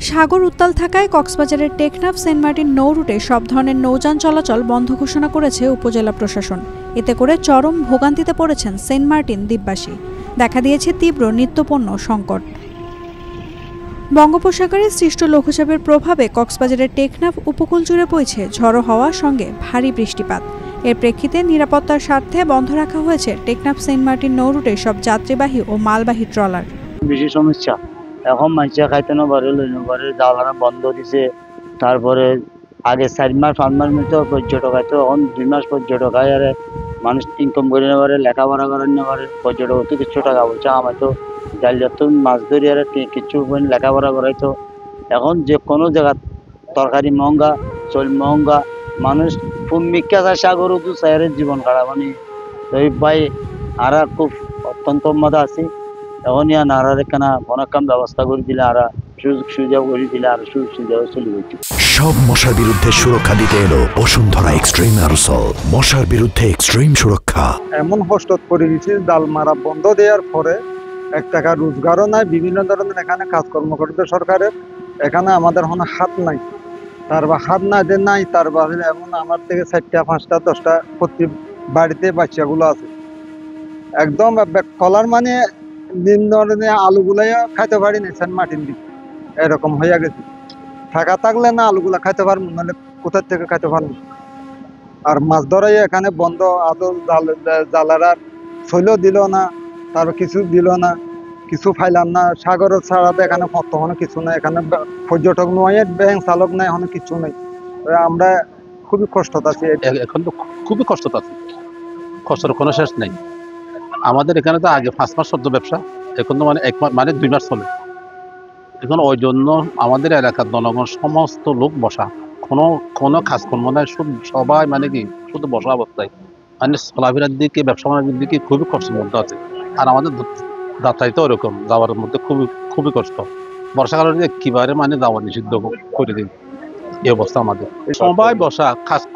সাগর উত্তাল থাকায় কক্সবাজারের টেকনাফ সেন্ট মার্টিন নৌ রুটে সব ধরনের নৌযান চলাচল বন্ধ ঘোষণা করেছে উপজেলা প্রশাসন। এতে করে চরম ভোগান্তিতে পড়েছেন সেন্ট মার্টিন দ্বীপবাসী। দেখা দিয়েছে তীব্র নিত্যপণ্য সংকট। বঙ্গোপসাগরে সৃষ্ট লঘুচাপের প্রভাবে কক্সবাজারের টেকনাফ উপকূল জুড়ে বইছে ঝড়ো হাওয়ার সঙ্গে ভারী বৃষ্টিপাত। এর প্রেক্ষিতে নিরাপত্তার স্বার্থে বন্ধ রাখা হয়েছে টেকনাফ সেন্ট মার্টিন নৌ রুটে সব যাত্রীবাহী ও মালবাহী ট্রলার। বেশি সমস্যা এখন মানুষের খাইতে নবারে লইনবারে জ্বালানো বন্ধ দিছে। তারপরে আগে 4 মাস 5 মাস মতো পর্যটক আছে, এখন 2 মাস পর্যটক আয় আর মানুষ ইনকাম করে নেবারে, লেখাপড়া করে নেবারে। পর্যটক তো কিছু টাকা বলছে, আমার তো জালিয়াত মাছ ধরি আর কিছু লেখাপড়া করাইতো। এখন যে কোনো জায়গা তরকারি মহঙ্গা, চল মহঙ্গা, মানুষ ভূমিকা সাগর তো শহরের জীবন কাটা মানে ওই ভাই আর খুব অত্যন্ত মজা আছে। এখন ইয়া নারার কেনা অনেক কাম ব্যবস্থা করে দিলে আর সুযোগ সুবিধা করে দিলে আর সুযোগ সুবিধা চলে যাচ্ছে। সব মশার বিরুদ্ধে সুরক্ষা দিতে এলো বসুন্ধরা এক্সট্রিম অ্যারোসল। মশার বিরুদ্ধে এক্সট্রিম সুরক্ষা। এমন হস্তত করে দিচ্ছে, জাল মারা বন্ধ দেওয়ার পরে 1 টাকা রোজগারও নাই। বিভিন্ন ধরনের এখানে কাজকর্ম করতে সরকারের, এখানে আমাদের কোনো হাত নাই। তার হাত না যে নাই, তার বাহিরে এমন আমার থেকে 4টা 5টা 10টা প্রতি বাড়িতে বাচ্চাগুলো আছে। একদম কলার মানে নিম্ন আলুগুলাই খাইতে পারি না সেন্ট মার্টিন দ্বীপ, এরকম হইয়া গেছে। টাকা থাকলে না আলুগুলা খাইতে পারবো, নাহলে কোথার থেকে খাইতে পারবো। আর মাছ ধরাই এখানে বন্ধ, আদৌ জালারা ছইলেও দিল না, তারপর কিছু দিল না, কিছু ফাইলাম না। সাগরের ছাড়াতে এখানে বর্তমানে কিছু নাই, এখানে পর্যটক নয়, ব্যাংক চালক নাই, এখানে কিছু নেই। আমরা খুবই কষ্টত আছি, এখন তো খুবই কষ্টত আছি, কষ্টের কোনো শেষ নেই। আমাদের এখানে তো আগে 5 মাস সদ্য ব্যবসা, এখন তো মানে 1 মাস মানে 2 মাস চলে। এখন ওই জন্য আমাদের এলাকার জনগণ সমস্ত লোক বসা, কোনো কাজকর্ম নাই, সবাই মানে কি শুধু বসা অবস্থায়, মানে চলাফেরার দিকে ব্যবসা বাণিজ্যের দিকে খুবই কষ্টের মধ্যে আছে। আর আমাদের যাত্রাই তো ওরকম, যাওয়ার মধ্যে খুবই কষ্ট। বর্ষাকালে কিভাবে মানে যাওয়া নিষিদ্ধ করে দিন, এই অবস্থা আমাদের। সবাই বসা,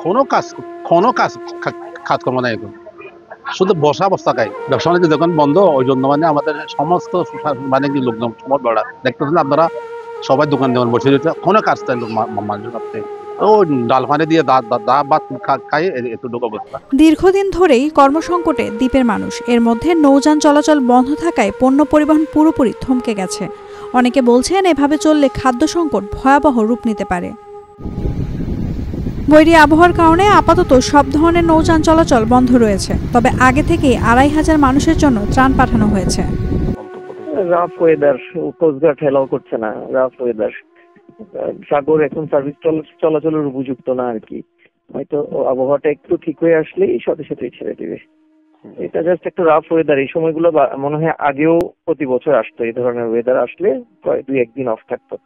কোনো কাজকর্ম নাই, এখন শুধু বসা অবস্থা খাই। ব্যবসা বাণিজ্য যখন বন্ধ, ওই জন্য মানে আমাদের সমস্ত মানে কি লোকজন সময় বড়া দেখতেছেন আপনারা, সবাই দোকান দোকান বসে রয়েছে, কোনো কাজ চাই মানুষের কাছে। দীর্ঘদিন ধরেই কর্মসংকটে দ্বীপের মানুষ। এর মধ্যে নৌযান চলাচল বন্ধ থাকায় পণ্য পরিবহন পুরোপুরি থমকে গেছে। অনেকে বলছেন এভাবে চললে খাদ্য সংকট ভয়াবহ রূপ নিতে পারে। বৈরী আবহাওয়ার কারণে আপাতত সব ধরনের নৌযান চলাচল বন্ধ রয়েছে, তবে আগে থেকেই 2500 মানুষের জন্য ত্রাণ পাঠানো হয়েছে। রাফ ওয়েদার, কোস্টগার্ড হেলাও করছে না, রাফ ওয়েদার। সাগর এখন সার্ভিস চলাচলের উপযুক্ত না আর কি। হয়তো আবহাওয়াটা একটু ঠিক হয়ে আসলেই সাথে সাথে ছেড়ে দিবে। এটা জাস্ট একটা রাফ ওয়েদার। এই সময়গুলো মনে হয় আগেও প্রতি বছর আসতো, এই ধরনের ওয়েদার আসলে 2-1 দিন অফ থাকতো।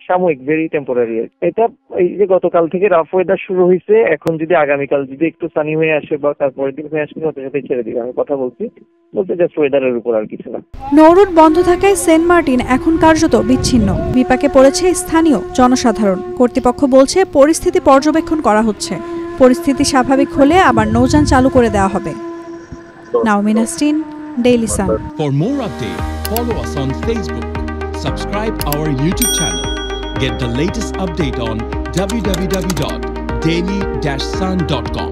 সাময়িক, ভেরি টেম্পোরারি। এটা এই যে গতকাল থেকে রাফ ওয়েদার শুরু হয়েছে, এখন যদি আগামীকাল যদি একটু সানি হয়ে আসে বা তারপরের দিন হয়ে আসলে সাথে সাথে ছেড়ে দিবে। আমি কথা বলতে জাস্ট ওয়েদারের উপর, আর কিছু না। নৌরুট বন্ধ থাকায় সেন্ট মার্টিন এখন কার্যত বিচ্ছিন্ন। বিপাকে পড়েছে স্থানীয় জনসাধারণ। কর্তৃপক্ষ বলছে পরিস্থিতি পর্যবেক্ষণ করা হচ্ছে, পরিস্থিতি স্বাভাবিক হলে আবার নৌযান চালু করে দেওয়া হবে। নাওমিন Nasrin, Daily Sun. For more updates, follow us on Facebook. Subscribe our YouTube channel. Get the latest update on www.daily-sun.com.